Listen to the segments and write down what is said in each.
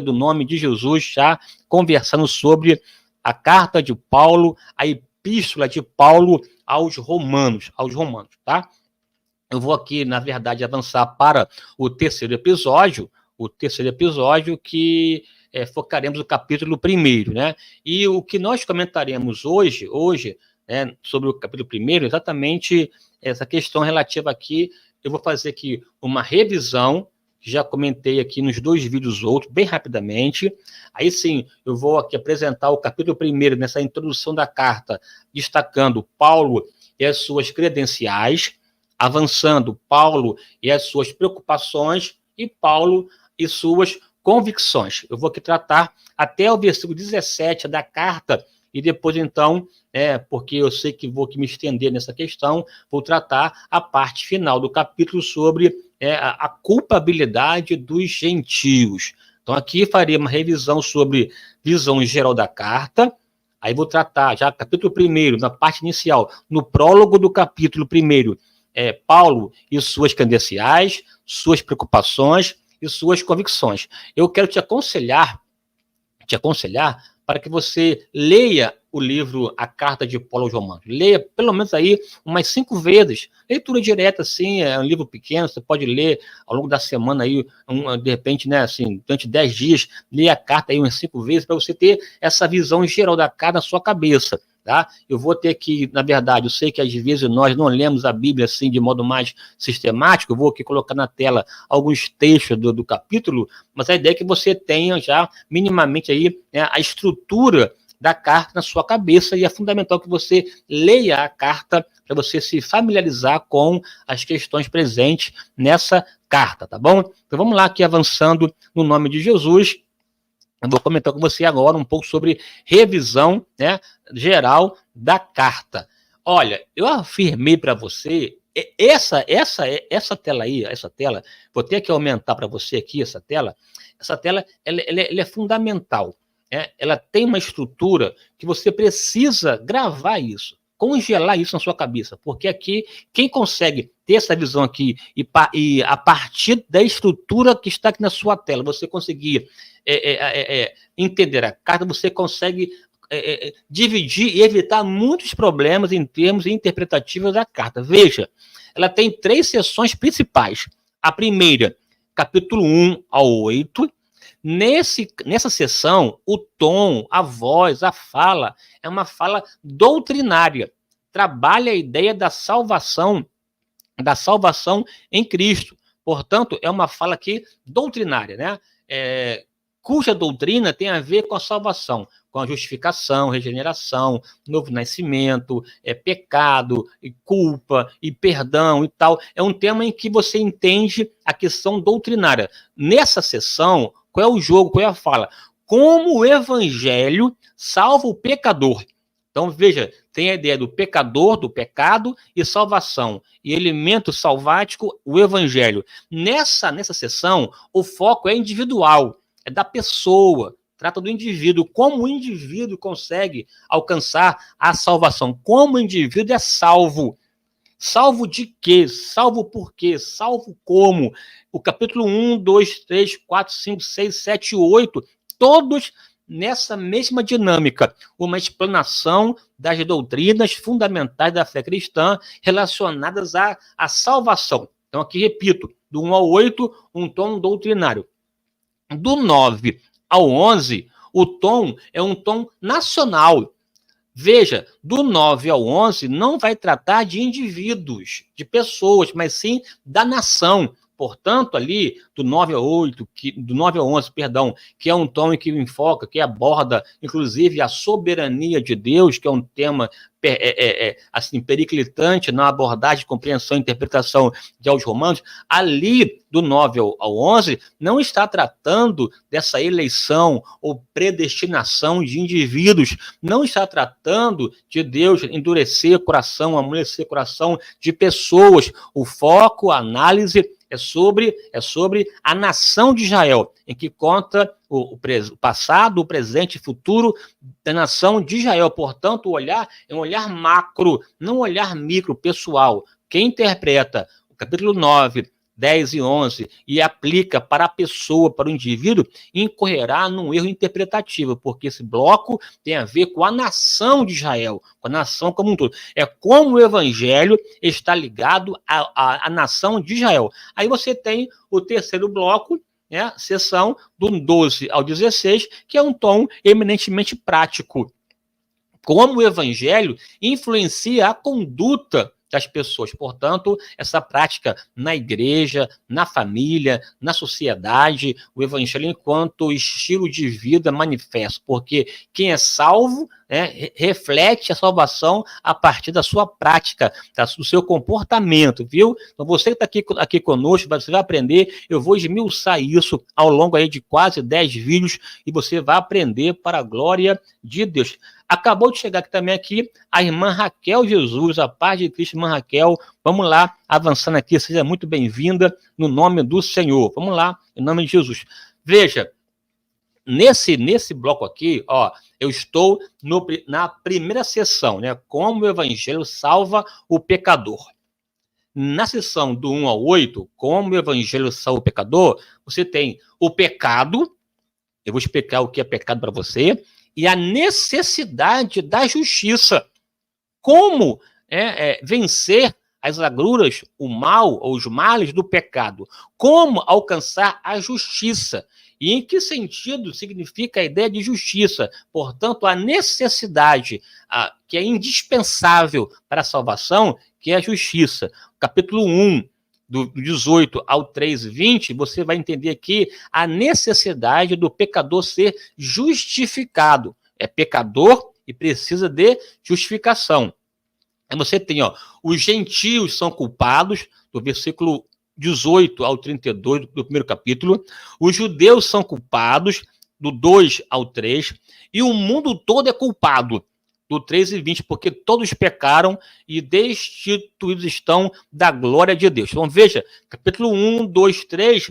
do nome de Jesus, já conversando sobre a carta de Paulo, a epístola de Paulo aos Romanos, tá? Eu vou aqui, na verdade, avançar para o terceiro episódio que focaremos no capítulo 1º, né? E o que nós comentaremos hoje, né, sobre o capítulo 1º, exatamente essa questão relativa aqui. Eu vou fazer aqui uma revisão, já comentei aqui nos 2 vídeos outros, bem rapidamente. Aí sim, eu vou aqui apresentar o capítulo 1º, nessa introdução da carta, destacando Paulo e as suas credenciais, avançando Paulo e as suas preocupações, e Paulo e suas convicções. Eu vou aqui tratar até o versículo 17 da carta, e depois, então, porque eu sei que vou aqui me estender nessa questão, vou tratar a parte final do capítulo sobre a culpabilidade dos gentios. Então, aqui farei uma revisão sobre visão geral da carta. Aí vou tratar já capítulo 1º, na parte inicial, no prólogo do capítulo 1º, Paulo e suas credenciais, suas preocupações e suas convicções. Eu quero te aconselhar para que você leia o livro A Carta de Paulo aos Romanos. Leia pelo menos aí umas 5 vezes. Leitura direta, assim, é um livro pequeno, você pode ler ao longo da semana aí, de repente, né, assim, durante 10 dias, leia a carta aí umas 5 vezes, para você ter essa visão geral da carta na sua cabeça. Tá? Eu vou ter que, na verdade, eu sei que às vezes nós não lemos a Bíblia assim de modo mais sistemático, eu vou aqui colocar na tela alguns textos do capítulo, mas a ideia é que você tenha já minimamente aí a estrutura da carta na sua cabeça, e é fundamental que você leia a carta para você se familiarizar com as questões presentes nessa carta, tá bom? Então vamos lá aqui avançando no nome de Jesus. Eu vou comentar com você agora um pouco sobre revisão, né, geral da carta. Olha, eu afirmei para você, essa tela aí, vou ter que aumentar para você aqui essa tela ela é fundamental. Ela tem uma estrutura que você precisa gravar isso, congelar isso na sua cabeça, porque aqui, quem consegue ter essa visão aqui e a partir da estrutura que está aqui na sua tela, você conseguir entender a carta, você consegue dividir e evitar muitos problemas em termos interpretativos da carta. Veja, ela tem 3 seções principais. A primeira, capítulo 1 ao 8. Nessa seção, o tom, a voz, a fala, é uma fala doutrinária. Trabalha a ideia da salvação em Cristo. Portanto, é uma fala aqui doutrinária, né? Cuja doutrina tem a ver com a salvação, com a justificação, regeneração, novo nascimento, pecado, e culpa, e perdão e tal. É um tema em que você entende a questão doutrinária. Nessa sessão, qual é o jogo, qual é a fala? Como o evangelho salva o pecador. Então, veja, tem a ideia do pecador, do pecado e salvação. E elemento salvático, o evangelho. Nessa sessão, o foco é individual, é da pessoa, trata do indivíduo, como o indivíduo consegue alcançar a salvação, como o indivíduo é salvo. Salvo de quê? Salvo por quê? Salvo como? O capítulo 1, 2, 3, 4, 5, 6, 7 e 8, todos nessa mesma dinâmica, uma explanação das doutrinas fundamentais da fé cristã relacionadas à salvação. Então, aqui repito, do 1 ao 8, um tom doutrinário. Do 9 ao 11, o tom é um tom nacional. Veja, do 9 ao 11 não vai tratar de indivíduos, de pessoas, mas sim da nação. Portanto, ali, do 9 ao 11, que é um tom em que enfoca, que aborda, inclusive, a soberania de Deus, que é um tema assim, periclitante na abordagem, compreensão e interpretação de aos Romanos. Ali, do 9 ao 11, não está tratando dessa eleição ou predestinação de indivíduos, não está tratando de Deus endurecer o coração, amolecer o coração de pessoas. O foco, a análise é sobre a nação de Israel, em que conta o passado, o presente e futuro da nação de Israel. Portanto, o olhar é um olhar macro, não um olhar micro, pessoal. Quem interpreta o capítulo 9, 10 e 11, e aplica para a pessoa, para o indivíduo, incorrerá num erro interpretativo, porque esse bloco tem a ver com a nação de Israel, com a nação como um todo. É como o evangelho está ligado à nação de Israel. Aí você tem o terceiro bloco, né, seção do 12 ao 16, que é um tom eminentemente prático. Como o evangelho influencia a conduta das pessoas. Portanto, essa prática na igreja, na família, na sociedade, o evangelho enquanto estilo de vida manifesto, porque quem é salvo, né, reflete a salvação a partir da sua prática, do seu comportamento, viu? Então, você que está aqui conosco, você vai aprender, eu vou esmiuçar isso ao longo aí de quase 10 vídeos, e você vai aprender para a glória de Deus. Acabou de chegar aqui a irmã Raquel Jesus, a paz de Cristo, irmã Raquel. Vamos lá, avançando aqui, seja muito bem-vinda no nome do Senhor. Vamos lá, em nome de Jesus. Veja, nesse bloco aqui, ó, eu estou na primeira sessão, né? Como o evangelho salva o pecador. Na sessão do 1 ao 8, como o evangelho salva o pecador, você tem o pecado, eu vou explicar o que é pecado para você, e a necessidade da justiça. Como vencer as agruras, o mal ou os males do pecado. Como alcançar a justiça. E em que sentido significa a ideia de justiça? Portanto, a necessidade que é indispensável para a salvação, que é a justiça. Capítulo 1, do 18 ao 3, 20, você vai entender aqui a necessidade do pecador ser justificado. É pecador e precisa de justificação. Aí você tem, ó, os gentios são culpados, do versículo 18 ao 32 do primeiro capítulo, os judeus são culpados, do 2 ao 3, e o mundo todo é culpado, do 3 e 20, porque todos pecaram e destituídos estão da glória de Deus. Então veja, capítulo 1, 2, 3,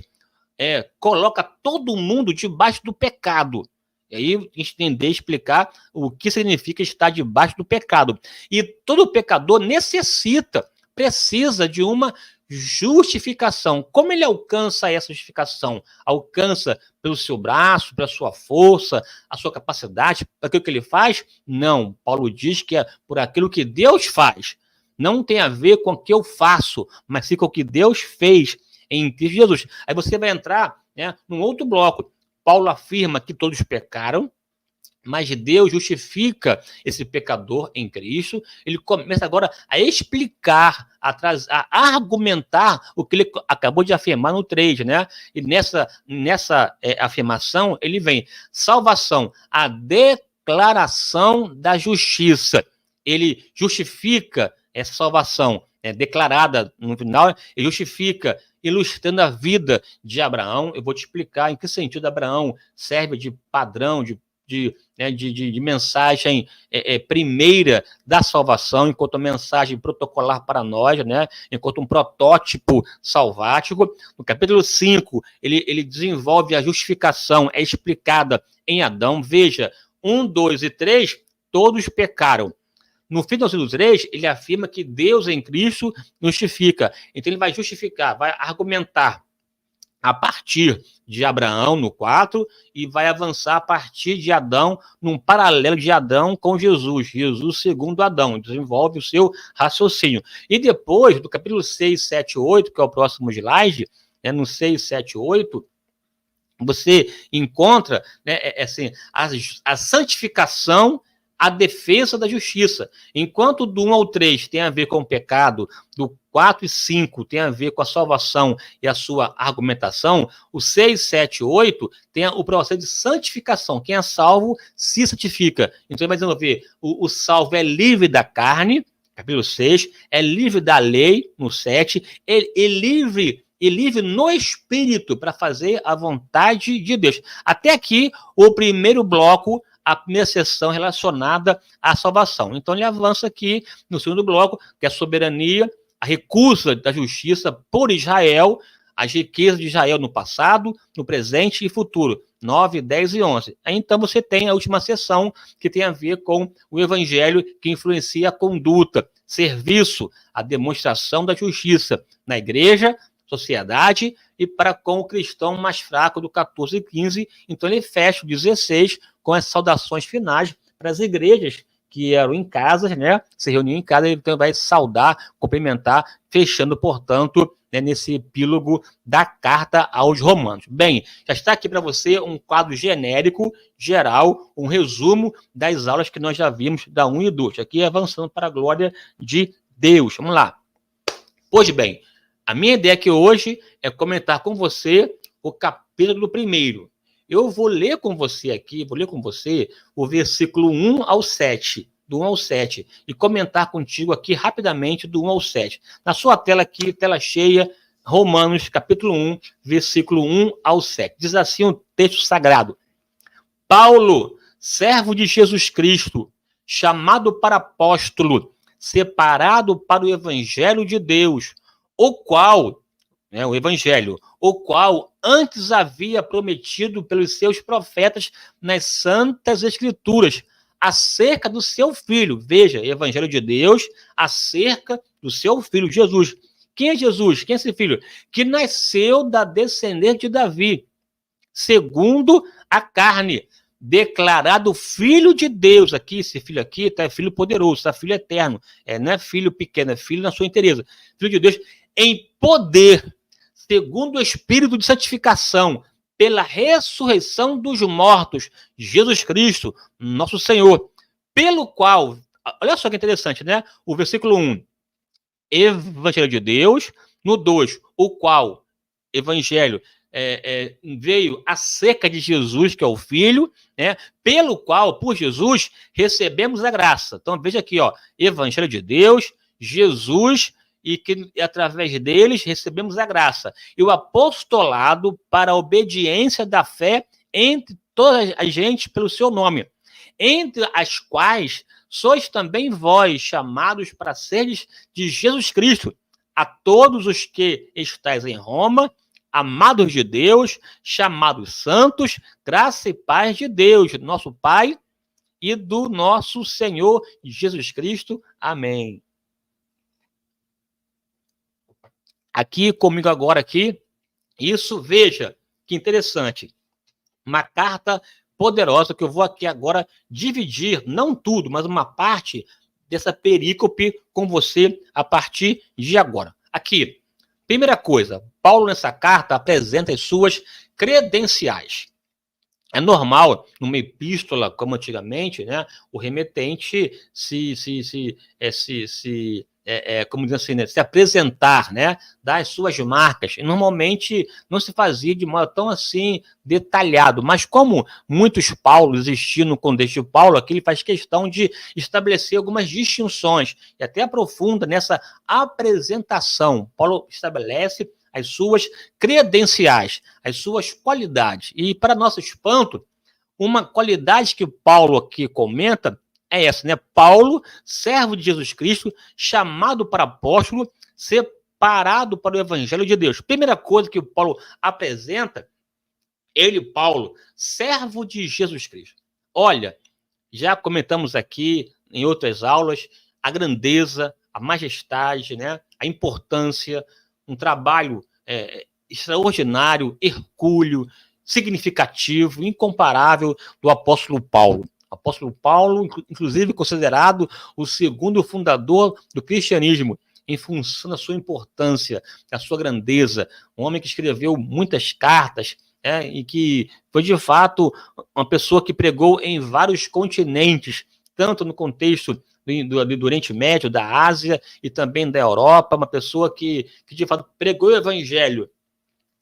coloca todo mundo debaixo do pecado. E aí entender, explicar o que significa estar debaixo do pecado. E todo pecador precisa de uma justificação. Como ele alcança essa justificação? Alcança pelo seu braço, pela sua força, a sua capacidade, para aquilo que ele faz? Não. Paulo diz que é por aquilo que Deus faz. Não tem a ver com o que eu faço, mas sim com o que Deus fez em Cristo Jesus. Aí você vai entrar, né, num outro bloco. Paulo afirma que todos pecaram, mas Deus justifica esse pecador em Cristo. Ele começa agora a explicar, a argumentar o que ele acabou de afirmar no 3, né? E nessa afirmação, ele vem, salvação, a declaração da justiça. Ele justifica essa salvação, declarada no final, ele justifica, ilustrando a vida de Abraão. Eu vou te explicar em que sentido Abraão serve de padrão, de mensagem primeira da salvação, enquanto mensagem protocolar para nós, né? Enquanto um protótipo salvático. No capítulo 5, ele desenvolve a justificação, é explicada em Adão. Veja, 1, 2 e 3, todos pecaram. No finalzinho do 3, ele afirma que Deus em Cristo justifica. Então ele vai justificar, vai argumentar a partir de Abraão no 4 e vai avançar a partir de Adão, num paralelo de Adão com Jesus. Jesus segundo Adão, desenvolve o seu raciocínio. E depois, do capítulo 6, 7, 8, que é o próximo slide, no 6, 7, 8, você encontra, né, assim, a santificação, a defesa da justiça. Enquanto do 1 ao 3 tem a ver com o pecado, do 4 e 5 tem a ver com a salvação e a sua argumentação, o 6, 7 e 8 tem o processo de santificação. Quem é salvo se santifica. Então ele vai desenvolver, o salvo é livre da carne, capítulo 6, é livre da lei, no 7, é livre no espírito para fazer a vontade de Deus. Até aqui, o primeiro bloco, a primeira seção relacionada à salvação. Então, ele avança aqui no segundo bloco, que é a soberania, a recusa da justiça por Israel, as riquezas de Israel no passado, no presente e futuro, 9, 10 e 11. Aí, então, você tem a última seção, que tem a ver com o evangelho, que influencia a conduta, serviço, a demonstração da justiça na igreja, sociedade e para com o cristão mais fraco do 14 e 15. Então ele fecha o 16 com as saudações finais para as igrejas que eram em casas, né? Se reuniam em casa, ele então vai saudar, cumprimentar, fechando, portanto, né, nesse epílogo da carta aos Romanos. Bem, já está aqui para você um quadro genérico, geral, um resumo das aulas que nós já vimos da 1 e 2. Aqui avançando para a glória de Deus. Vamos lá. Pois bem, a minha ideia aqui hoje é comentar com você o capítulo 1. Eu vou ler com você aqui, o versículo 1 ao 7, do 1 ao 7, e comentar contigo aqui rapidamente do 1 ao 7. Na sua tela aqui, tela cheia, Romanos, capítulo 1, versículo 1 ao 7. Diz assim o texto sagrado: Paulo, servo de Jesus Cristo, chamado para apóstolo, separado para o evangelho de Deus, o qual antes havia prometido pelos seus profetas nas santas escrituras, acerca do seu filho. Veja, evangelho de Deus, acerca do seu filho, Jesus. Quem é Jesus? Quem é esse filho? Que nasceu da descendente de Davi, segundo a carne, declarado filho de Deus. Aqui, esse filho aqui, é filho poderoso, filho eterno. Não é filho pequeno, é filho na sua inteireza. Filho de Deus em poder, segundo o Espírito de santificação, pela ressurreição dos mortos, Jesus Cristo, nosso Senhor, pelo qual, olha só que interessante, né? O versículo 1, evangelho de Deus, no 2, o qual, evangelho, veio acerca de Jesus, que é o Filho, né? Pelo qual, por Jesus, recebemos a graça. Então, veja aqui, ó, evangelho de Deus, Jesus, e que através deles recebemos a graça. E o apostolado para a obediência da fé entre toda a gente pelo seu nome, entre as quais sois também vós, chamados para seres de Jesus Cristo, a todos os que estáis em Roma, amados de Deus, chamados santos, graça e paz de Deus, nosso Pai e do nosso Senhor Jesus Cristo. Amém. Aqui comigo agora aqui, isso, veja, que interessante. Uma carta poderosa que eu vou aqui agora dividir, não tudo, mas uma parte dessa perícope com você a partir de agora. Aqui, primeira coisa, Paulo nessa carta apresenta as suas credenciais. É normal, numa epístola, como antigamente, né, o remetente como diz assim, né, se apresentar, né, dar as suas marcas. E normalmente não se fazia de modo tão assim detalhado, mas como muitos Paulos existiam no contexto de Paulo, aqui ele faz questão de estabelecer algumas distinções e até aprofunda nessa apresentação. Paulo estabelece as suas credenciais, as suas qualidades. E, para nosso espanto, uma qualidade que Paulo aqui comenta é essa, né? Paulo, servo de Jesus Cristo, chamado para apóstolo, separado para o evangelho de Deus. Primeira coisa que o Paulo apresenta, ele, Paulo, servo de Jesus Cristo. Olha, já comentamos aqui em outras aulas a grandeza, a majestade, né? A importância, um trabalho extraordinário, hercúleo, significativo, incomparável do apóstolo Paulo. O apóstolo Paulo, inclusive considerado o segundo fundador do cristianismo, em função da sua importância, da sua grandeza, um homem que escreveu muitas cartas, e que foi, de fato, uma pessoa que pregou em vários continentes, tanto no contexto do Oriente Médio, da Ásia e também da Europa, uma pessoa que de fato, pregou o evangelho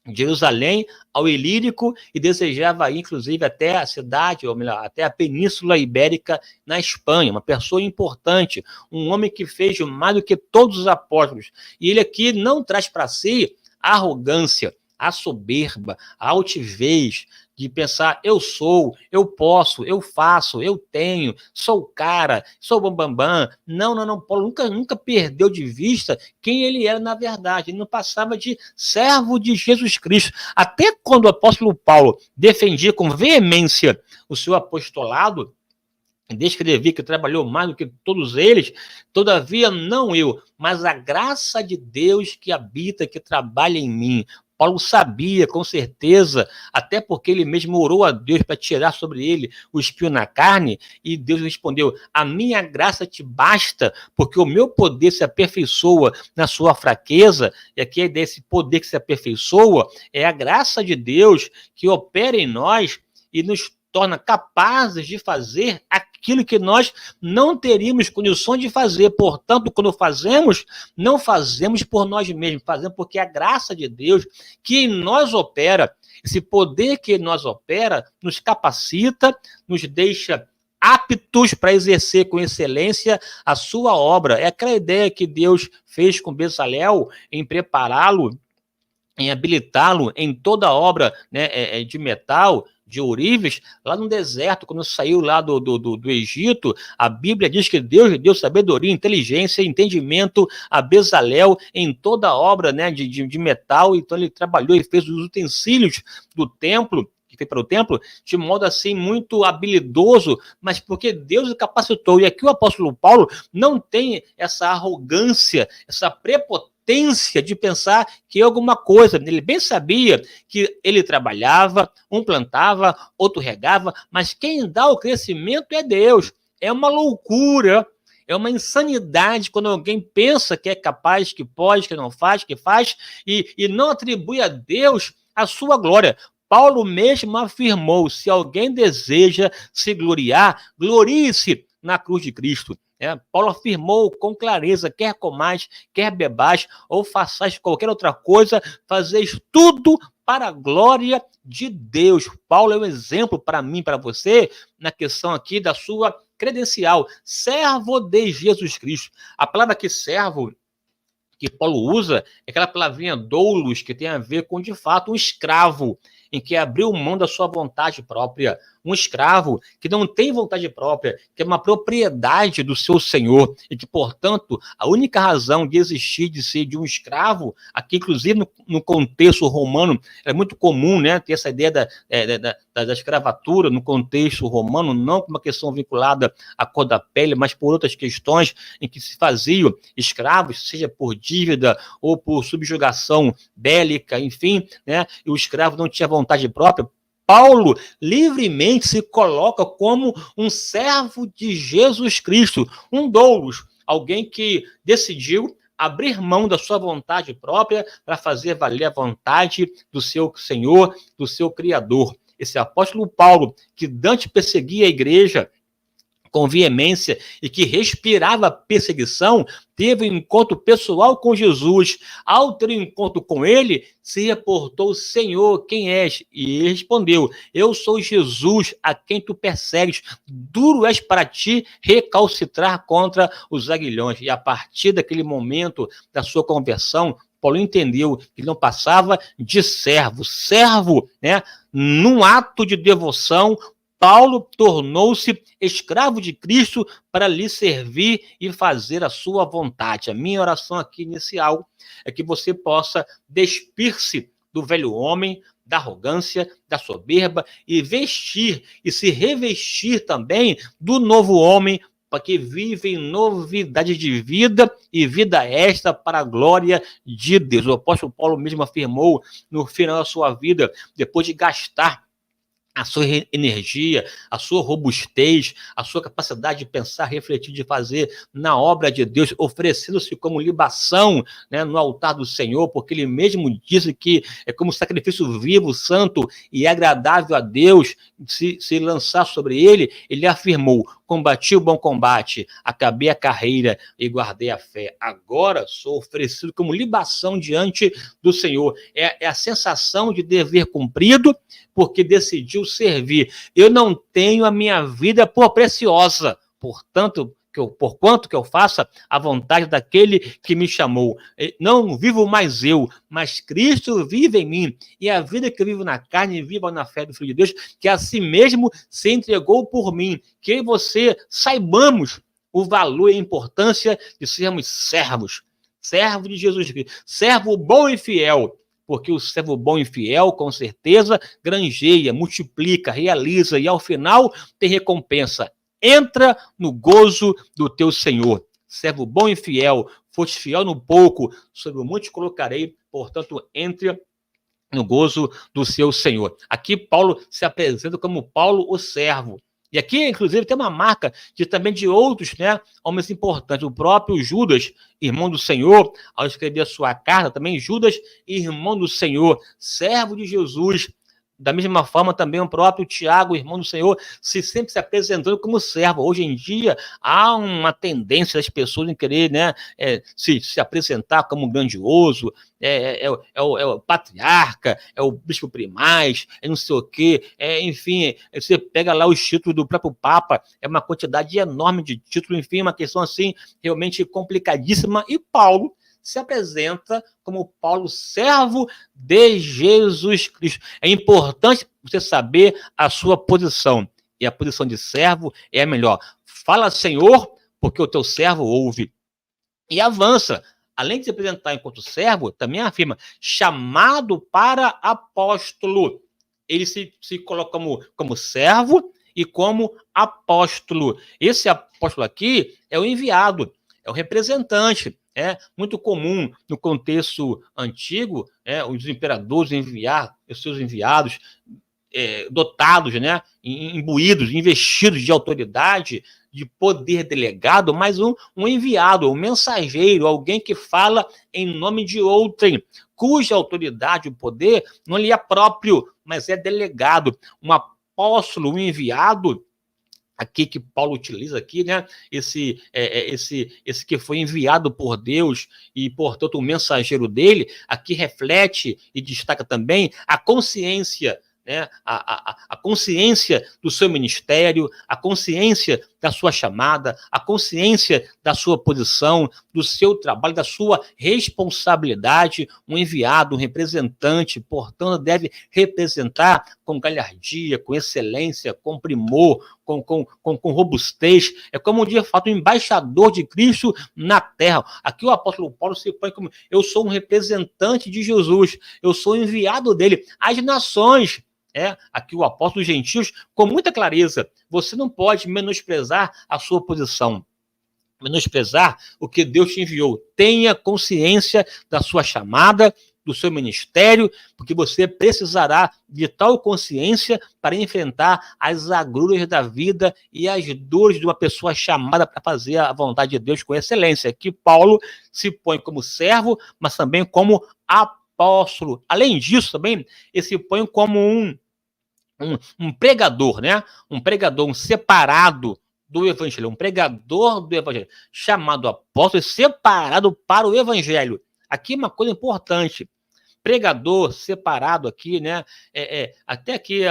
de Jerusalém ao Ilírico e desejava ir, inclusive, até a cidade, ou melhor, até a Península Ibérica na Espanha. Uma pessoa importante, um homem que fez mais do que todos os apóstolos. E ele aqui não traz para si a arrogância, a soberba, a altivez de pensar, eu sou, eu posso, eu faço, eu tenho, sou o cara, sou o bambambam. Não, Paulo nunca perdeu de vista quem ele era na verdade. Ele não passava de servo de Jesus Cristo. Até quando o apóstolo Paulo defendia com veemência o seu apostolado, descrevi que trabalhou mais do que todos eles, todavia não eu, mas a graça de Deus que habita, que trabalha em mim. Paulo sabia, com certeza, até porque ele mesmo orou a Deus para tirar sobre ele o espinho na carne, e Deus respondeu: a minha graça te basta, porque o meu poder se aperfeiçoa na sua fraqueza. E aqui a ideia desse poder que se aperfeiçoa é a graça de Deus que opera em nós e nos torna capazes de fazer aquilo que nós não teríamos condições de fazer. Portanto, quando fazemos, não fazemos por nós mesmos, fazemos porque a graça de Deus que em nós opera, esse poder que em nós opera, nos capacita, nos deixa aptos para exercer com excelência a sua obra. É aquela ideia que Deus fez com Bezalel em prepará-lo, em habilitá-lo em toda a obra, né, de metal, de ourives, lá no deserto, quando saiu lá do Egito. A Bíblia diz que Deus deu sabedoria, inteligência, entendimento a Bezalel em toda a obra, né, de metal. Então ele trabalhou e fez os utensílios do templo, que foi para o templo, de modo assim muito habilidoso, mas porque Deus o capacitou. E aqui o apóstolo Paulo não tem essa arrogância, essa prepotência de pensar que é alguma coisa. Ele bem sabia que ele trabalhava, um plantava, outro regava, mas quem dá o crescimento é Deus. É uma loucura, é uma insanidade quando alguém pensa que é capaz, que pode, que não faz, que faz, e não atribui a Deus a sua glória. Paulo mesmo afirmou: se alguém deseja se gloriar, glorie-se na cruz de Cristo. Paulo afirmou com clareza: quer comais, quer bebais, ou façais qualquer outra coisa, fazeis tudo para a glória de Deus. Paulo é um exemplo para mim, para você, na questão aqui da sua credencial, servo de Jesus Cristo. A palavra aqui, servo, que Paulo usa, é aquela palavrinha doulos, que tem a ver com, de fato, um escravo, em que abriu mão da sua vontade própria. Um escravo que não tem vontade própria, que é uma propriedade do seu senhor, e que, portanto, a única razão de existir, de ser de um escravo, aqui, inclusive no contexto romano, é muito comum, né, ter essa ideia da escravatura no contexto romano, não como uma questão vinculada à cor da pele, mas por outras questões em que se faziam escravos, seja por dívida ou por subjugação bélica, enfim, né, e o escravo não tinha vontade própria. Paulo livremente se coloca como um servo de Jesus Cristo, um doulos, alguém que decidiu abrir mão da sua vontade própria para fazer valer a vontade do seu Senhor, do seu Criador. Esse apóstolo Paulo, que antes perseguia a igreja com veemência e que respirava perseguição, teve um encontro pessoal com Jesus. Ao ter um encontro com ele, se reportou: Senhor, quem és? E ele respondeu: eu sou Jesus, a quem tu persegues. Duro és para ti recalcitrar contra os aguilhões. E a partir daquele momento da sua conversão, Paulo entendeu que não passava de servo, né? Num ato de devoção, Paulo tornou-se escravo de Cristo para lhe servir e fazer a sua vontade. A minha oração aqui inicial é que você possa despir-se do velho homem, da arrogância, da soberba, e vestir e se revestir também do novo homem, para que vive em novidade de vida, e vida esta para a glória de Deus. O apóstolo Paulo mesmo afirmou no final da sua vida, depois de gastar a sua energia, a sua robustez, a sua capacidade de pensar, refletir, de fazer na obra de Deus, oferecendo-se como libação, né, no altar do Senhor, porque ele mesmo disse que é como sacrifício vivo, santo e agradável a Deus. Se lançar sobre ele, ele afirmou: combati o bom combate, acabei a carreira e guardei a fé. Agora sou oferecido como libação diante do Senhor. É a sensação de dever cumprido, porque decidiu servir. Eu não tenho a minha vida por preciosa, porquanto que eu faça a vontade daquele que me chamou. Não vivo mais eu, mas Cristo vive em mim. E a vida que eu vivo na carne, vivo na fé do Filho de Deus, que a si mesmo se entregou por mim. Que eu e você saibamos o valor e a importância de sermos servos. Servo de Jesus Cristo. Servo bom e fiel. Porque o servo bom e fiel, com certeza, granjeia, multiplica, realiza e, ao final, tem recompensa. entra no gozo do teu Senhor. Servo bom e fiel, foste fiel no pouco, sobre o monte colocarei, portanto, entre no gozo do seu Senhor. Aqui Paulo se apresenta como Paulo, o servo. E aqui, inclusive, tem uma marca também de outros, né, homens importantes. O próprio Judas, irmão do Senhor, ao escrever a sua carta, também Judas, irmão do Senhor, servo de Jesus. Da mesma forma, também o próprio Tiago, irmão do Senhor, sempre se apresentando como servo. Hoje em dia, há uma tendência das pessoas em querer, né, se apresentar como grandioso, é o patriarca, é o bispo primaz, é não sei o quê, enfim, você pega lá os títulos do próprio Papa, é uma quantidade enorme de títulos, enfim, uma questão assim, realmente complicadíssima, e Paulo se apresenta como Paulo, servo de Jesus Cristo. É importante você saber a sua posição. E a posição de servo é a melhor. Fala, Senhor, porque o teu servo ouve. E avança. Além de se apresentar enquanto servo, também afirma, chamado para apóstolo. Ele se coloca como servo e como apóstolo. Esse apóstolo aqui é o enviado, é o representante. É muito comum no contexto antigo, os imperadores enviar os seus enviados dotados, né, imbuídos, investidos de autoridade, de poder delegado, mas um enviado, um mensageiro, alguém que fala em nome de outrem, cuja autoridade, o poder, não lhe é próprio, mas é delegado. Um apóstolo, um enviado, aqui que Paulo utiliza aqui, né? Esse que foi enviado por Deus e, portanto, o mensageiro dele, aqui reflete e destaca também a consciência, né? A consciência do seu ministério, a consciência da sua chamada, a consciência da sua posição, do seu trabalho, da sua responsabilidade. Um enviado, um representante, portanto, deve representar com galhardia, com excelência, com primor, com robustez. É como de fato um embaixador de Cristo na terra. Aqui o apóstolo Paulo se põe como: eu sou um representante de Jesus, eu sou enviado dele às nações. Aqui o apóstolo dos gentios, com muita clareza, você não pode menosprezar a sua posição, menosprezar o que Deus te enviou. Tenha consciência da sua chamada, do seu ministério, porque você precisará de tal consciência para enfrentar as agruras da vida e as dores de uma pessoa chamada para fazer a vontade de Deus com excelência. Aqui Paulo se põe como servo, mas também como apóstolo. Além disso, também, ele se põe como um pregador, né? Um pregador, um separado do evangelho, um pregador do evangelho, chamado apóstolo, separado para o evangelho. Aqui uma coisa importante: pregador separado aqui, né? Até aqui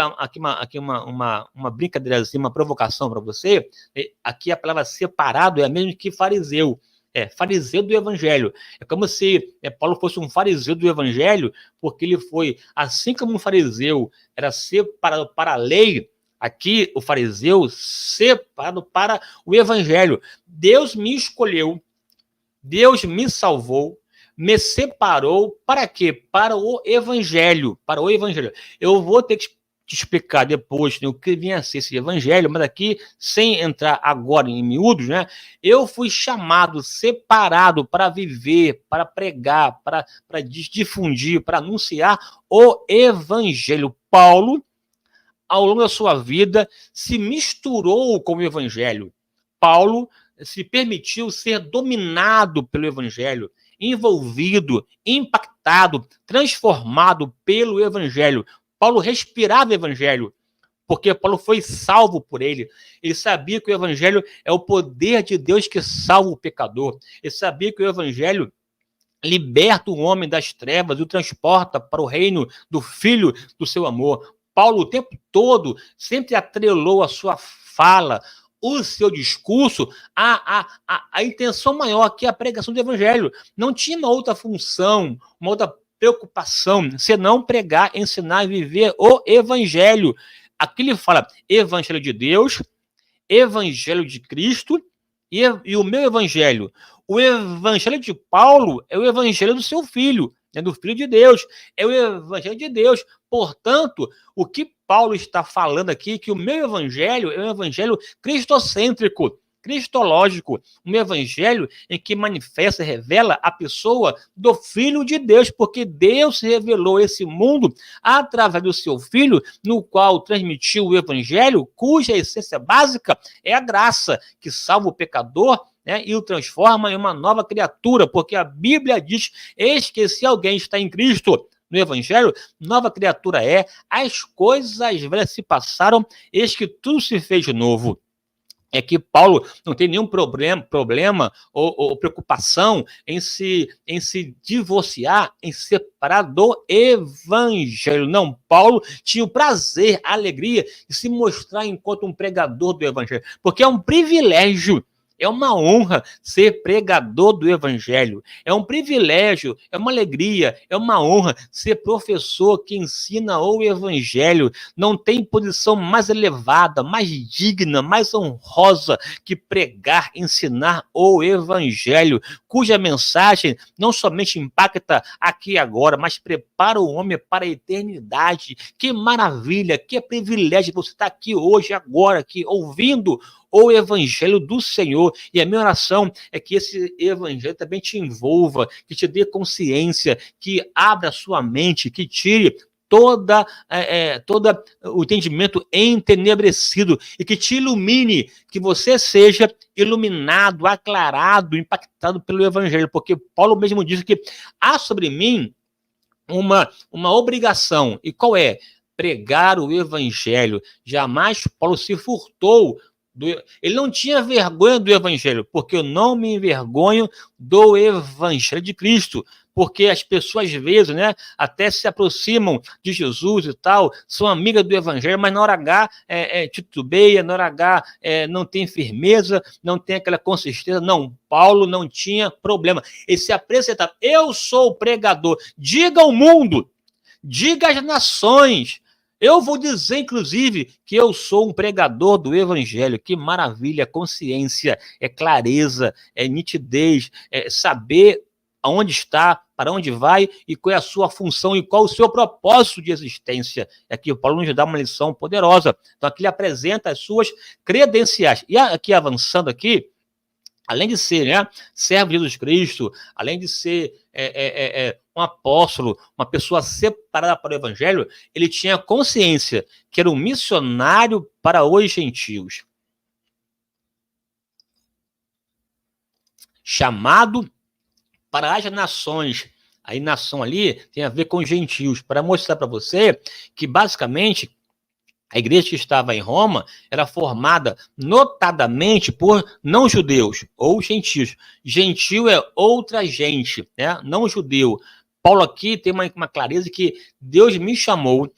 uma brincadeirazinha, uma provocação para você. Aqui a palavra separado é a mesma que fariseu. Fariseu do evangelho. É como se Paulo fosse um fariseu do evangelho, porque ele foi, assim como um fariseu era separado para a lei, aqui o fariseu separado para o evangelho. Deus me escolheu, Deus me salvou, me separou para quê? Para o evangelho. Para o evangelho. Eu vou ter que te explicar depois, né, o que vinha a ser esse evangelho, mas aqui, sem entrar agora em miúdos, né, eu fui chamado, separado para viver, para pregar, para difundir, para anunciar o evangelho. Paulo, ao longo da sua vida, se misturou com o evangelho. Paulo se permitiu ser dominado pelo evangelho, envolvido, impactado, transformado pelo evangelho. Paulo respirava o evangelho, porque Paulo foi salvo por ele. Ele sabia que o evangelho é o poder de Deus que salva o pecador. Ele sabia que o evangelho liberta o homem das trevas e o transporta para o reino do Filho do seu amor. Paulo, o tempo todo, sempre atrelou a sua fala, o seu discurso, a intenção maior, que é a pregação do evangelho. Não tinha uma outra função, uma outra preocupação, senão pregar, ensinar e viver o evangelho. Aqui ele fala evangelho de Deus, evangelho de Cristo e o meu evangelho. O evangelho de Paulo é o evangelho do seu filho. é do Filho de Deus, é o evangelho de Deus. Portanto, o que Paulo está falando aqui, que o meu evangelho é um evangelho cristocêntrico, cristológico, um evangelho em que manifesta e revela a pessoa do Filho de Deus, porque Deus revelou esse mundo através do seu Filho, no qual transmitiu o evangelho, cuja essência básica é a graça, que salva o pecador, né, e o transforma em uma nova criatura, porque a Bíblia diz, eis que se alguém está em Cristo, no Evangelho, nova criatura é, as coisas velhas se passaram, eis que tudo se fez novo. É que Paulo não tem nenhum problema ou preocupação em se divorciar, em se separar do evangelho. Não, Paulo tinha o prazer, a alegria de se mostrar enquanto um pregador do evangelho, porque é um privilégio. É uma honra ser pregador do evangelho. É um privilégio, é uma alegria, é uma honra ser professor que ensina o evangelho. Não tem posição mais elevada, mais digna, mais honrosa que pregar, ensinar o evangelho, cuja mensagem não somente impacta aqui e agora, mas prepara o homem para a eternidade. Que maravilha, que privilégio você estar aqui hoje, agora, aqui, ouvindo o evangelho do Senhor. E a minha oração é que esse evangelho também te envolva, que te dê consciência, que abra sua mente, que tire todo o entendimento entenebrecido e que te ilumine, que você seja iluminado, aclarado, impactado pelo evangelho, porque Paulo mesmo disse que há sobre mim uma obrigação. E qual é? Pregar o evangelho. Jamais Paulo se furtou ele não tinha vergonha do evangelho, porque eu não me envergonho do evangelho de Cristo, porque as pessoas às vezes, né, até se aproximam de Jesus e tal, são amigas do evangelho, mas na hora H titubeia, na hora H não tem firmeza, não tem aquela consistência. Não, Paulo não tinha problema. Ele se apresentava, eu sou o pregador, diga ao mundo, diga às nações. Eu vou dizer, inclusive, que eu sou um pregador do evangelho. Que maravilha, consciência, é clareza, é nitidez, é saber aonde está, para onde vai e qual é a sua função e qual o seu propósito de existência. Aqui o Paulo nos dá uma lição poderosa. Então aqui ele apresenta as suas credenciais. E aqui avançando aqui, além de ser, né, servo de Jesus Cristo, além de ser um apóstolo, uma pessoa separada para o evangelho, ele tinha consciência que era um missionário para os gentios. Chamado para as nações. Aí nação ali tem a ver com os gentios, para mostrar para você que basicamente a igreja que estava em Roma era formada notadamente por não-judeus ou gentios. Gentio é outra gente, né? Não judeu. Paulo aqui tem uma clareza que Deus me chamou,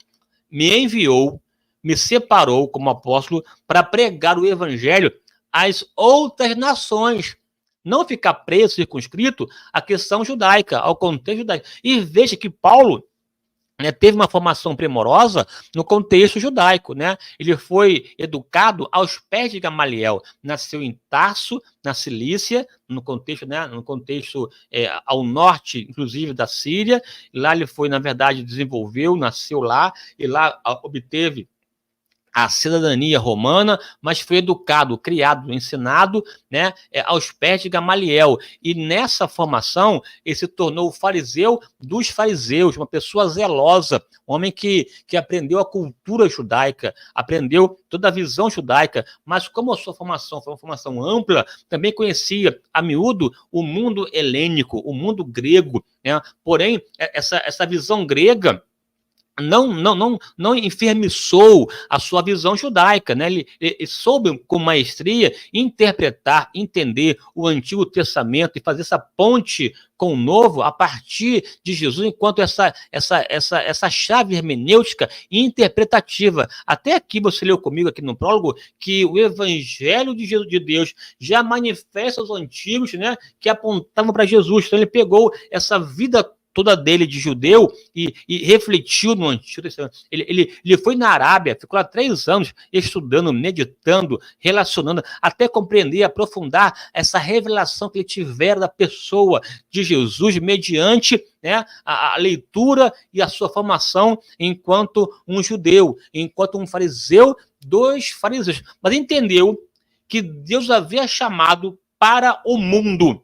me enviou, me separou como apóstolo para pregar o evangelho às outras nações. Não ficar preso, circunscrito à questão judaica, ao contexto judaico. E veja que Paulo teve uma formação primorosa no contexto judaico, né? Ele foi educado aos pés de Gamaliel, nasceu em Tarso, na Cilícia, no contexto, né? No contexto ao norte, inclusive da Síria. Lá ele foi, na verdade, desenvolveu, nasceu lá e lá obteve a cidadania romana, mas foi educado, criado, ensinado, né, aos pés de Gamaliel. E nessa formação, ele se tornou o fariseu dos fariseus, uma pessoa zelosa, um homem que aprendeu a cultura judaica, aprendeu toda a visão judaica, mas como a sua formação foi uma formação ampla, também conhecia a miúdo o mundo helênico, o mundo grego, né? Porém, essa visão grega não enfermiçou a sua visão judaica, né? Ele soube com maestria interpretar, entender o Antigo Testamento e fazer essa ponte com o Novo a partir de Jesus, enquanto essa chave hermenêutica e interpretativa. Até aqui você leu comigo aqui no prólogo que o Evangelho de Jesus de Deus já manifesta os antigos, né, que apontavam para Jesus. Então ele pegou essa vida toda dele de judeu e refletiu no Antigo Testamento. Ele foi na Arábia, ficou lá 3 anos estudando, meditando, relacionando, até compreender, aprofundar essa revelação que ele tivera da pessoa de Jesus mediante, né, a leitura e a sua formação enquanto um judeu, enquanto um fariseu dos fariseus. Mas entendeu que Deus havia chamado para o mundo,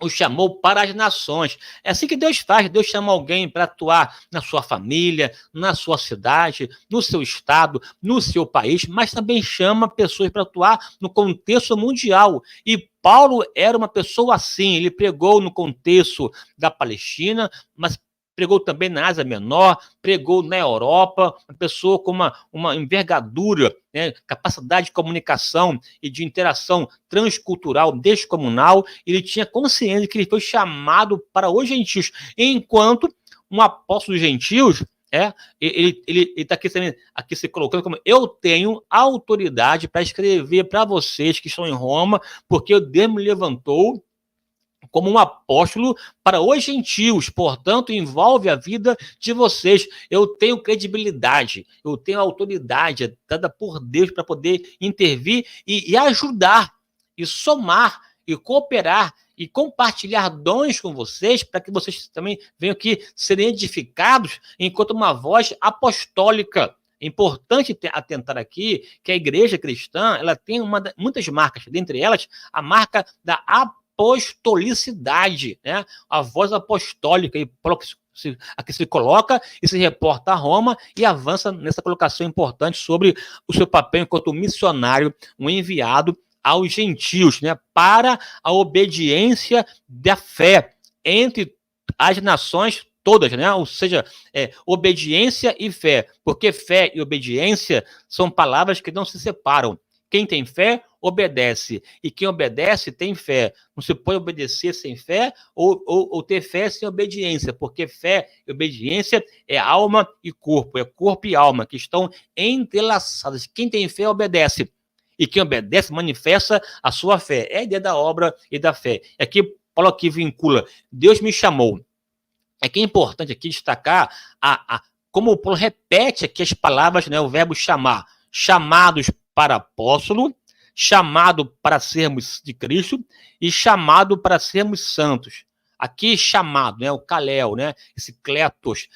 o chamou para as nações. É assim que Deus faz. Deus chama alguém para atuar na sua família, na sua cidade, no seu estado, no seu país, mas também chama pessoas para atuar no contexto mundial. E Paulo era uma pessoa assim. Ele pregou no contexto da Palestina, mas pregou também na Ásia Menor, pregou na Europa, uma pessoa com uma envergadura, né, capacidade de comunicação e de interação transcultural, descomunal. Ele tinha consciência de que ele foi chamado para os gentios, enquanto um apóstolo dos gentios, ele está aqui se colocando como: eu tenho autoridade para escrever para vocês que estão em Roma, porque Deus me levantou como um apóstolo para os gentios, portanto, envolve a vida de vocês. Eu tenho credibilidade, eu tenho autoridade dada por Deus para poder intervir e ajudar, e somar, e cooperar, e compartilhar dons com vocês, para que vocês também venham aqui serem edificados enquanto uma voz apostólica. É importante atentar aqui que a igreja cristã, ela tem muitas marcas, dentre elas a marca da apostolicidade, né? A voz apostólica, e aqui se coloca e se reporta a Roma e avança nessa colocação importante sobre o seu papel enquanto missionário, um enviado aos gentios, né? Para a obediência da fé entre as nações todas, né? Ou seja, obediência e fé, porque fé e obediência são palavras que não se separam. Quem tem fé, obedece. E quem obedece, tem fé. Não se pode obedecer sem fé ou ter fé sem obediência, porque fé e obediência é alma e corpo e alma, que estão entrelaçadas. Quem tem fé, obedece. E quem obedece, manifesta a sua fé. É a ideia da obra e da fé. Aqui, Paulo aqui vincula: Deus me chamou. É que é importante aqui destacar como o Paulo repete aqui as palavras, né, o verbo chamar. Chamados para apóstolo, chamado para sermos de Cristo e chamado para sermos santos. Aqui chamado, né, o Kalel, né, esse kletos,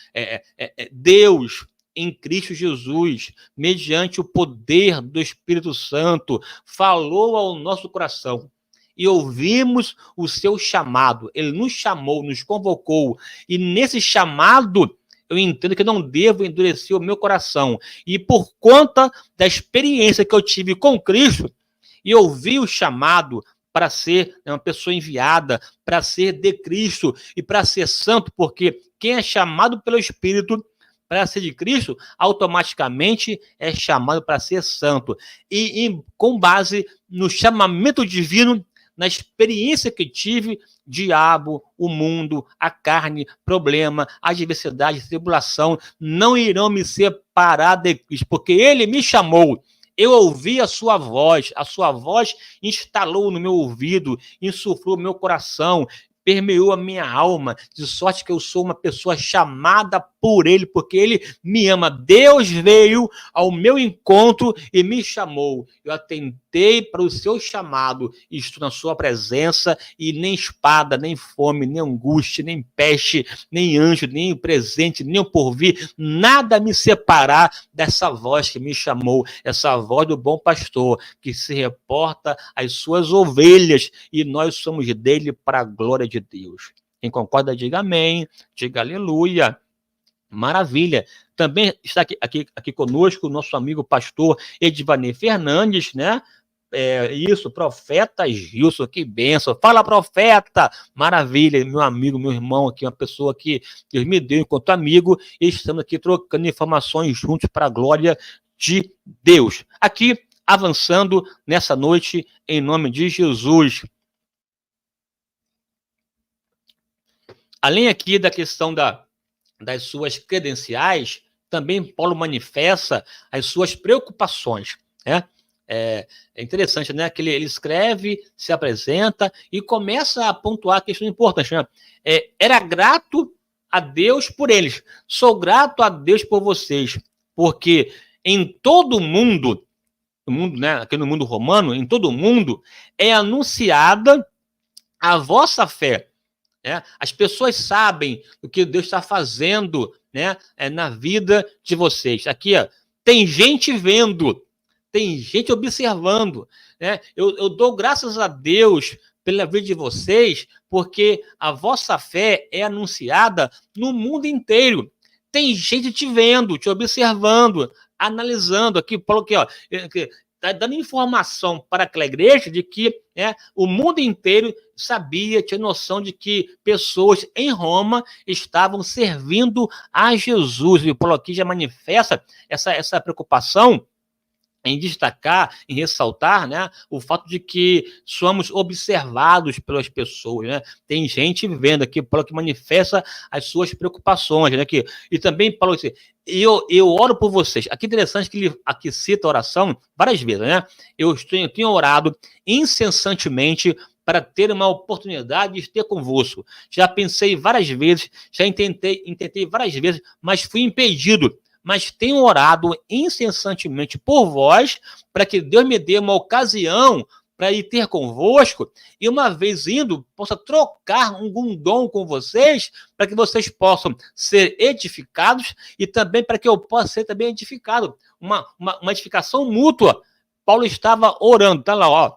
Deus em Cristo Jesus, mediante o poder do Espírito Santo, falou ao nosso coração. E ouvimos o seu chamado. Ele nos chamou, nos convocou. E nesse chamado, eu entendo que não devo endurecer o meu coração. E por conta da experiência que eu tive com Cristo, e ouvi o chamado para ser uma pessoa enviada, para ser de Cristo e para ser santo, porque quem é chamado pelo Espírito para ser de Cristo, automaticamente é chamado para ser santo. E com base no chamamento divino, na experiência que tive, diabo, o mundo, a carne, problema, adversidade, tribulação, não irão me separar de Cristo, porque ele me chamou. Eu ouvi a sua voz instalou no meu ouvido, insuflou no meu coração, permeou a minha alma, de sorte que eu sou uma pessoa chamada por ele, porque ele me ama. Deus veio ao meu encontro e me chamou. Eu atentei para o seu chamado e estou na sua presença, e nem espada, nem fome, nem angústia, nem peste, nem anjo, nem o presente, nem o porvir, nada me separar dessa voz que me chamou, essa voz do bom pastor, que se reporta às suas ovelhas, e nós somos dele para a glória de Deus. Quem concorda, diga amém, diga aleluia. Maravilha. Também está aqui conosco o nosso amigo pastor Edvanir Fernandes, né? Isso, profeta Gilson, que bênção. Fala, profeta! Maravilha, meu amigo, meu irmão aqui, uma pessoa que Deus me deu enquanto amigo, e estamos aqui trocando informações juntos para a glória de Deus. Aqui, avançando nessa noite, em nome de Jesus. Além aqui da questão das suas credenciais, também Paulo manifesta as suas preocupações, né? É interessante, né? Que ele escreve, se apresenta e começa a pontuar questões importantes, né? Era grato a Deus por eles. Sou grato a Deus por vocês, porque em todo o mundo, né, aqui no mundo romano, em todo o mundo, é anunciada a vossa fé. Né? As pessoas sabem o que Deus está fazendo, né, na vida de vocês. Aqui, ó, tem gente vendo, tem gente observando. Né? Eu dou graças a Deus pela vida de vocês, porque a vossa fé é anunciada no mundo inteiro. Tem gente te vendo, te observando, analisando. Aqui, Paulo, aqui, ó, está dando informação para aquela igreja de que o mundo inteiro sabia, tinha noção de que pessoas em Roma estavam servindo a Jesus. E Paulo aqui já manifesta essa preocupação em destacar, em ressaltar, né, o fato de que somos observados pelas pessoas, né? Tem gente vendo aqui, Paulo que manifesta as suas preocupações, né? E também Paulo diz, eu oro por vocês. Aqui é interessante que ele aqui cita a oração várias vezes, né? Eu tenho orado incessantemente para ter uma oportunidade de estar convosco. Já pensei várias vezes, já intentei várias vezes, mas fui impedido. Mas tenho orado incessantemente por vós, para que Deus me dê uma ocasião para ir ter convosco, e uma vez indo, possa trocar algum dom com vocês, para que vocês possam ser edificados, e também para que eu possa ser também edificado. Uma edificação mútua. Paulo estava orando, tá lá, ó.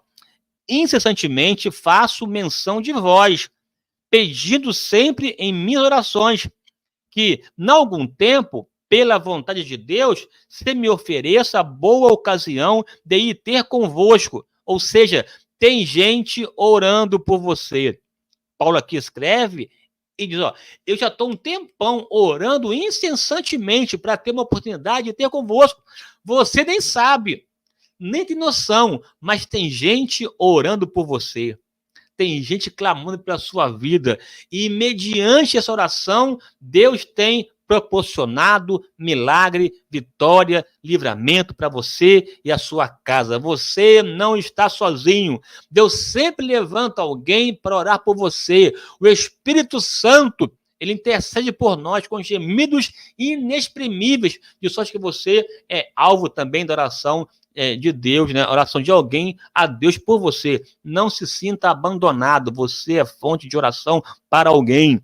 Incessantemente faço menção de vós, pedindo sempre em minhas orações, que, em algum tempo, pela vontade de Deus, se me ofereça a boa ocasião de ir ter convosco. Ou seja, tem gente orando por você. Paulo aqui escreve e diz, ó, eu já estou um tempão orando incessantemente para ter uma oportunidade de ter convosco. Você nem sabe, nem tem noção, mas tem gente orando por você. Tem gente clamando pela sua vida. E mediante essa oração, Deus tem proporcionado milagre, vitória, livramento para você e a sua casa. Você não está sozinho. Deus sempre levanta alguém para orar por você. O Espírito Santo, ele intercede por nós com gemidos inexprimíveis, de sorte que você é alvo também da oração de Deus, né? A oração de alguém a Deus por você. Não se sinta abandonado. Você é fonte de oração para alguém.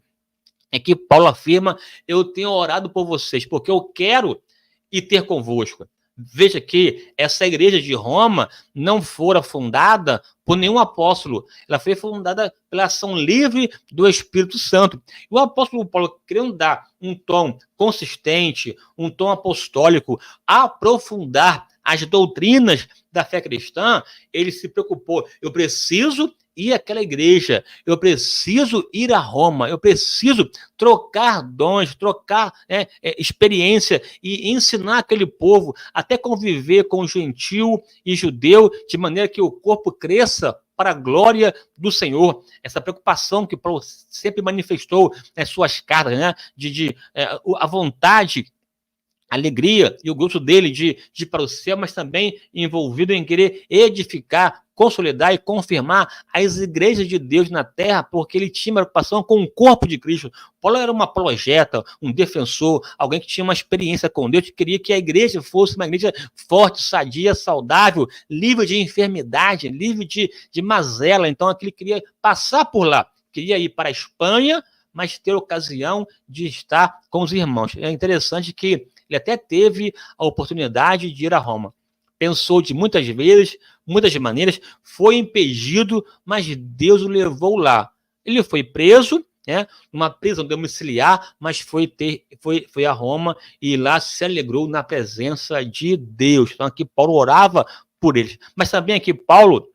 É que Paulo afirma, eu tenho orado por vocês, porque eu quero ir ter convosco. Veja que essa igreja de Roma não fora fundada por nenhum apóstolo. Ela foi fundada pela ação livre do Espírito Santo. E o apóstolo Paulo, querendo dar um tom consistente, um tom apostólico, aprofundar as doutrinas da fé cristã, ele se preocupou. Eu preciso ir àquela igreja, eu preciso ir a Roma, eu preciso trocar dons, trocar experiência e ensinar aquele povo até conviver com o gentil e judeu, de maneira que o corpo cresça para a glória do Senhor. Essa preocupação que Paulo sempre manifestou nas suas cartas, né? A vontade, a alegria e o gosto dele de ir para o céu, mas também envolvido em querer edificar, consolidar e confirmar as igrejas de Deus na terra, porque ele tinha uma preocupação com o corpo de Cristo. Paulo era um apologeta, um defensor, alguém que tinha uma experiência com Deus, que queria que a igreja fosse uma igreja forte, sadia, saudável, livre de enfermidade, livre de mazela. Então, ele queria passar por lá, queria ir para a Espanha, mas ter ocasião de estar com os irmãos. É interessante que ele até teve a oportunidade de ir a Roma. Pensou de muitas vezes, muitas maneiras, foi impedido, mas Deus o levou lá. Ele foi preso, né, numa prisão domiciliar, mas foi a Roma e lá se alegrou na presença de Deus. Então aqui Paulo orava por eles. Mas também aqui Paulo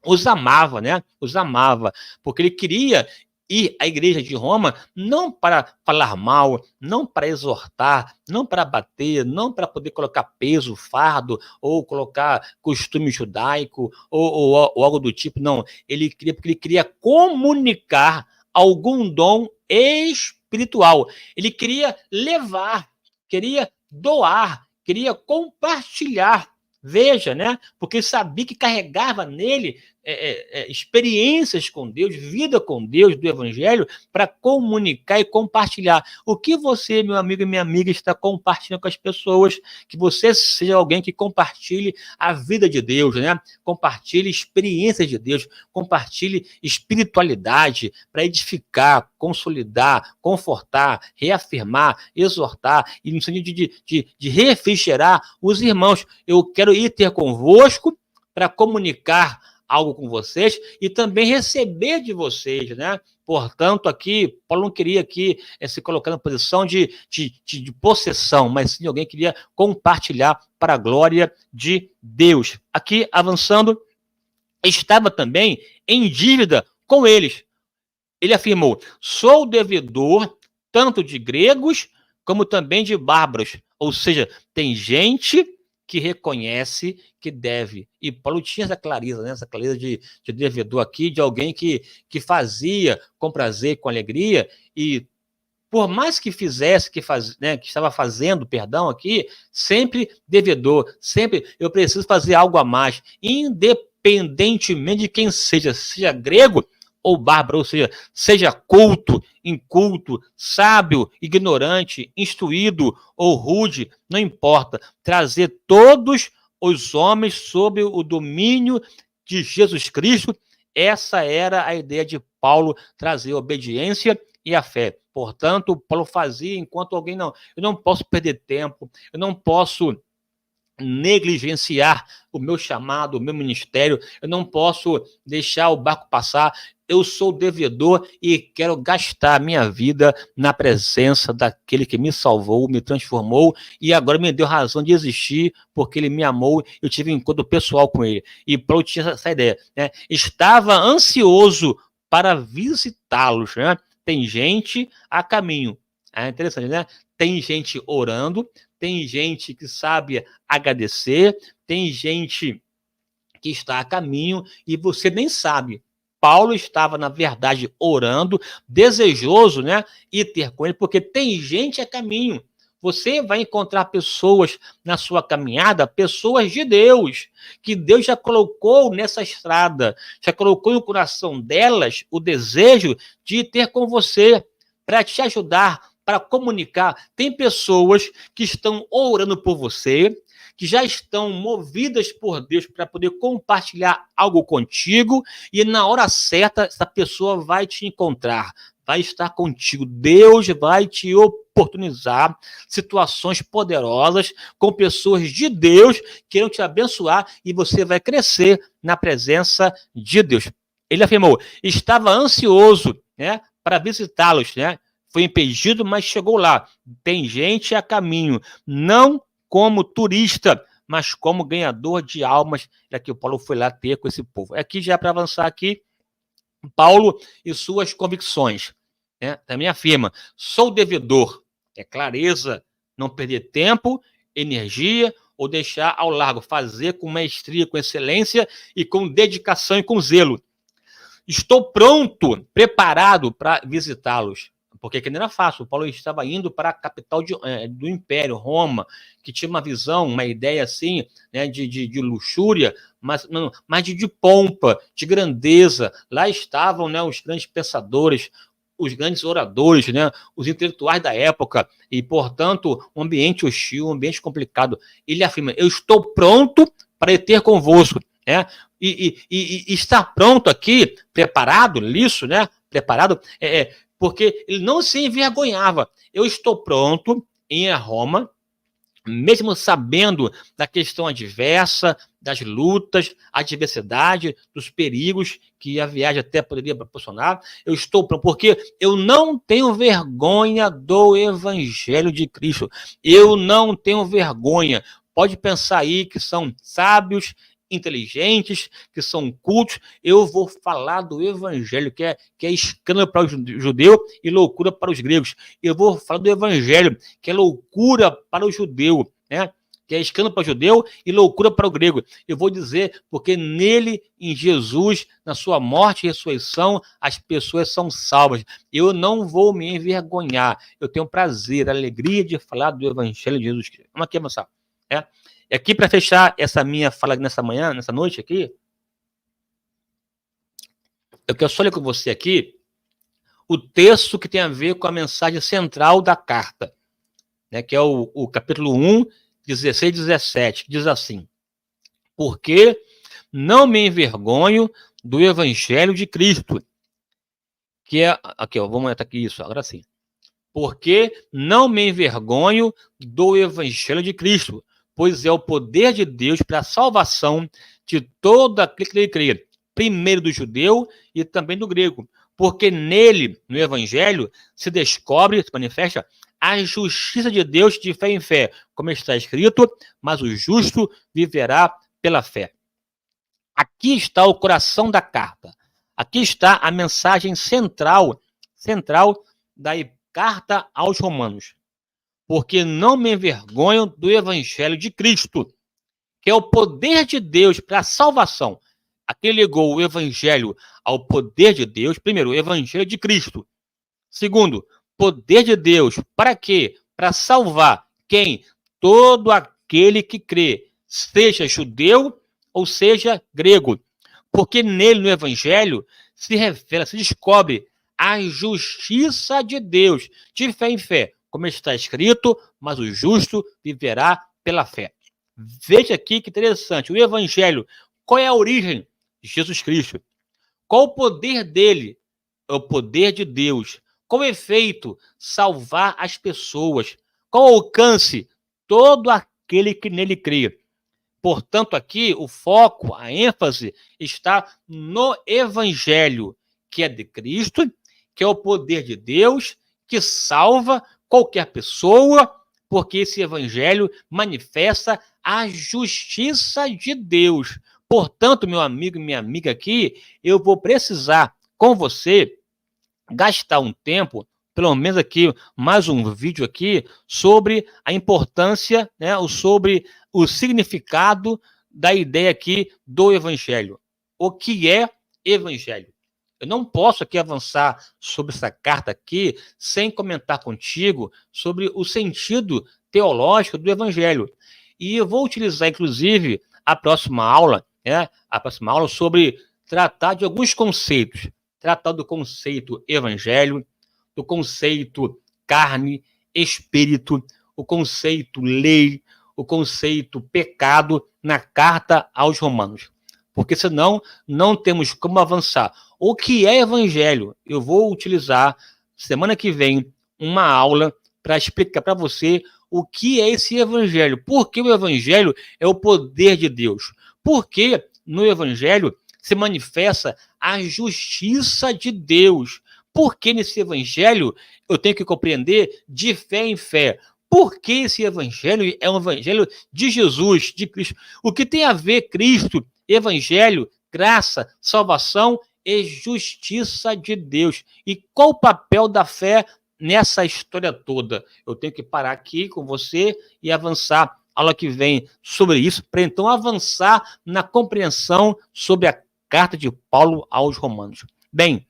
os amava, né? Os amava, porque ele queria ir à igreja de Roma não para falar mal, não para exortar, não para bater, não para poder colocar peso, fardo, ou colocar costume judaico, ou algo do tipo, não. Porque ele queria comunicar algum dom espiritual. Ele queria levar, queria doar, queria compartilhar. Veja, né? Porque sabia que carregava nele experiências com Deus, vida com Deus do Evangelho, para comunicar e compartilhar. O que você, meu amigo e minha amiga, está compartilhando com as pessoas, que você seja alguém que compartilhe a vida de Deus, né? Compartilhe experiências de Deus, compartilhe espiritualidade para edificar, consolidar, confortar, reafirmar, exortar, e no sentido de refrigerar os irmãos. Eu quero ir ter convosco para comunicar algo com vocês e também receber de vocês, né? Portanto, aqui, Paulo não queria aqui se colocar na posição de possessão, mas sim alguém que queria compartilhar para a glória de Deus. Aqui, avançando, estava também em dívida com eles. Ele afirmou: sou devedor tanto de gregos como também de bárbaros. Ou seja, tem gente que reconhece que deve. E Paulo tinha essa clareza, né? Essa clareza de devedor aqui, de alguém que fazia com prazer, com alegria, e por mais que fizesse, que estava fazendo, perdão, aqui, sempre devedor, sempre eu preciso fazer algo a mais, independentemente de quem seja grego ou bárbaro, ou seja culto, inculto, sábio, ignorante, instruído ou rude, não importa, trazer todos os homens sob o domínio de Jesus Cristo. Essa era a ideia de Paulo, trazer a obediência e a fé. Portanto, Paulo fazia enquanto alguém eu não posso perder tempo, eu não posso negligenciar o meu chamado, o meu ministério, eu não posso deixar o barco passar, eu sou devedor e quero gastar a minha vida na presença daquele que me salvou, me transformou e agora me deu razão de existir porque ele me amou, eu tive um encontro pessoal com ele. E Paulo tinha essa ideia, né? Estava ansioso para visitá-los, né? Tem gente a caminho. É interessante, né? Tem gente orando, tem gente que sabe agradecer, tem gente que está a caminho e você nem sabe. Paulo estava, na verdade, orando, desejoso, né, ir ter com ele, porque tem gente a caminho. Você vai encontrar pessoas na sua caminhada, pessoas de Deus, que Deus já colocou nessa estrada, já colocou no coração delas o desejo de ter com você, para te ajudar, para comunicar. Tem pessoas que estão orando por você, que já estão movidas por Deus para poder compartilhar algo contigo, e na hora certa, essa pessoa vai te encontrar, vai estar contigo. Deus vai te oportunizar situações poderosas com pessoas de Deus que irão te abençoar e você vai crescer na presença de Deus. Ele afirmou: estava ansioso, né, para visitá-los, né? Foi impedido, mas chegou lá. Tem gente a caminho, não como turista, mas como ganhador de almas. É que o Paulo foi lá ter com esse povo. Aqui já para avançar aqui, Paulo e suas convicções, né? Também afirma: sou devedor. É clareza, não perder tempo, energia ou deixar ao largo, fazer com maestria, com excelência e com dedicação e com zelo. Estou pronto, preparado para visitá-los. Porque aqui não era fácil. O Paulo estava indo para a capital do Império, Roma, que tinha uma visão, uma ideia assim, né, de luxúria, mas de pompa, de grandeza. Lá estavam, né, os grandes pensadores, os grandes oradores, né, os intelectuais da época, e, portanto, um ambiente hostil, um ambiente complicado. Ele afirma: eu estou pronto para ir ter convosco. Né? E estar pronto aqui, preparado, liço, né? Preparado, porque ele não se envergonhava. Eu estou pronto em ir a Roma, mesmo sabendo da questão adversa, das lutas, adversidade, dos perigos que a viagem até poderia proporcionar. Eu estou pronto, porque eu não tenho vergonha do Evangelho de Cristo. Eu não tenho vergonha. Pode pensar aí que são sábios, inteligentes, que são cultos. Eu vou falar do Evangelho, que é escândalo para o judeu e loucura para os gregos. Eu vou falar do Evangelho, que é loucura para o judeu, né? Que é escândalo para o judeu e loucura para o grego. Eu vou dizer, porque nele, em Jesus, na sua morte e ressurreição, as pessoas são salvas. Eu não vou me envergonhar. Eu tenho prazer, alegria de falar do Evangelho de Jesus Cristo. Vamos aqui avançar. E aqui, para fechar essa minha fala nessa manhã, nessa noite aqui, eu quero só ler com você aqui o texto que tem a ver com a mensagem central da carta, né, que é o capítulo 1, 16 e 17, que diz assim: porque não me envergonho do evangelho de Cristo, que é, aqui, ó, vamos entrar aqui, isso, agora sim. Porque não me envergonho do evangelho de Cristo, pois é o poder de Deus para a salvação de todo aquele que nele crê, primeiro do judeu e também do grego, porque nele, no evangelho, se descobre, se manifesta a justiça de Deus de fé em fé, como está escrito, mas o justo viverá pela fé. Aqui está o coração da carta. Aqui está a mensagem central da carta aos Romanos. Porque não me envergonho do evangelho de Cristo, que é o poder de Deus para a salvação. Aqui ligou o evangelho ao poder de Deus. Primeiro, o evangelho de Cristo. Segundo, poder de Deus. Para quê? Para salvar quem? Todo aquele que crê, seja judeu ou seja grego. Porque nele, no evangelho, se revela, se descobre a justiça de Deus, de fé em fé, como está escrito, mas o justo viverá pela fé. Veja aqui que interessante, o evangelho, qual é a origem? Jesus Cristo. Qual o poder dele? É o poder de Deus. Qual o efeito? Salvar as pessoas. Qual o alcance? Todo aquele que nele crê. Portanto, aqui o foco, a ênfase está no evangelho, que é de Cristo, que é o poder de Deus, que salva qualquer pessoa, porque esse evangelho manifesta a justiça de Deus. Portanto, meu amigo e minha amiga aqui, eu vou precisar com você gastar um tempo, pelo menos aqui, mais um vídeo aqui, sobre a importância, né, sobre o significado da ideia aqui do evangelho. O que é evangelho? Eu não posso aqui avançar sobre essa carta aqui sem comentar contigo sobre o sentido teológico do evangelho. E eu vou utilizar, inclusive, a próxima aula, né, sobre tratar de alguns conceitos. Tratar do conceito evangelho, do conceito carne, espírito, o conceito lei, o conceito pecado na carta aos Romanos. Porque senão não temos como avançar. O que é evangelho? Eu vou utilizar semana que vem uma aula para explicar para você o que é esse evangelho. Porque o evangelho é o poder de Deus. Porque no evangelho se manifesta a justiça de Deus. Porque nesse evangelho eu tenho que compreender de fé em fé. Porque esse evangelho é um evangelho de Jesus, de Cristo. O que tem a ver Cristo, evangelho, graça, salvação e justiça de Deus. E qual o papel da fé nessa história toda? Eu tenho que parar aqui com você e avançar a aula que vem sobre isso, para então avançar na compreensão sobre a carta de Paulo aos Romanos. Bem,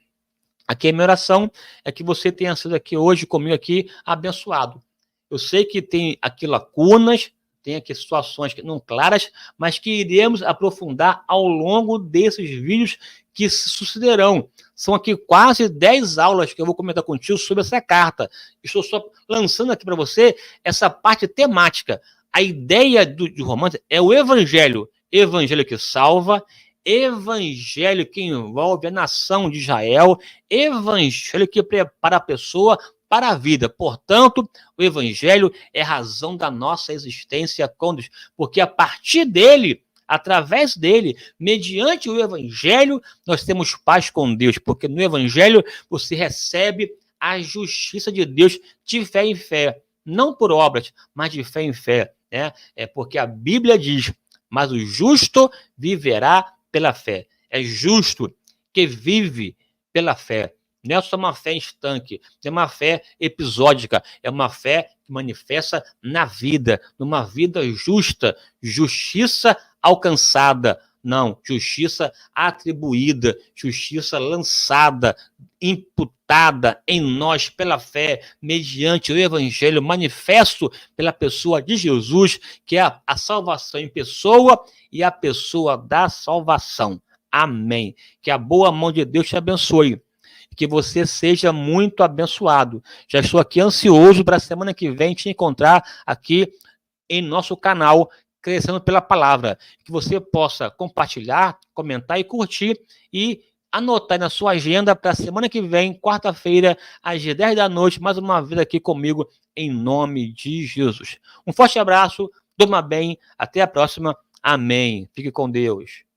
aqui a minha oração é que você tenha sido aqui hoje comigo aqui abençoado. Eu sei que tem aqui lacunas, tem aqui situações que não claras, mas que iremos aprofundar ao longo desses vídeos que se sucederão. São aqui quase 10 aulas que eu vou comentar contigo sobre essa carta. Estou só lançando aqui para você essa parte temática. A ideia de Romanos é o evangelho que salva, evangelho que envolve a nação de Israel, evangelho que prepara a pessoa para a vida. Portanto, o evangelho é a razão da nossa existência com Deus, porque a partir dele, através dele, mediante o evangelho, nós temos paz com Deus, porque no evangelho você recebe a justiça de Deus de fé em fé, não por obras, mas de fé em fé, né? É porque a Bíblia diz, mas o justo viverá pela fé. É justo que vive pela fé. Não é só uma fé estanque, é uma fé episódica, é uma fé que manifesta na vida, numa vida justa, justiça alcançada, não, justiça atribuída, justiça lançada, imputada em nós pela fé, mediante o evangelho manifesto pela pessoa de Jesus, que é a salvação em pessoa e a pessoa da salvação. Amém. Que a boa mão de Deus te abençoe. Que você seja muito abençoado. Já estou aqui ansioso para a semana que vem te encontrar aqui em nosso canal Crescendo pela Palavra. Que você possa compartilhar, comentar e curtir e anotar na sua agenda para a semana que vem, quarta-feira, às 10 da noite, mais uma vez aqui comigo, em nome de Jesus. Um forte abraço, durma bem, até a próxima. Amém. Fique com Deus.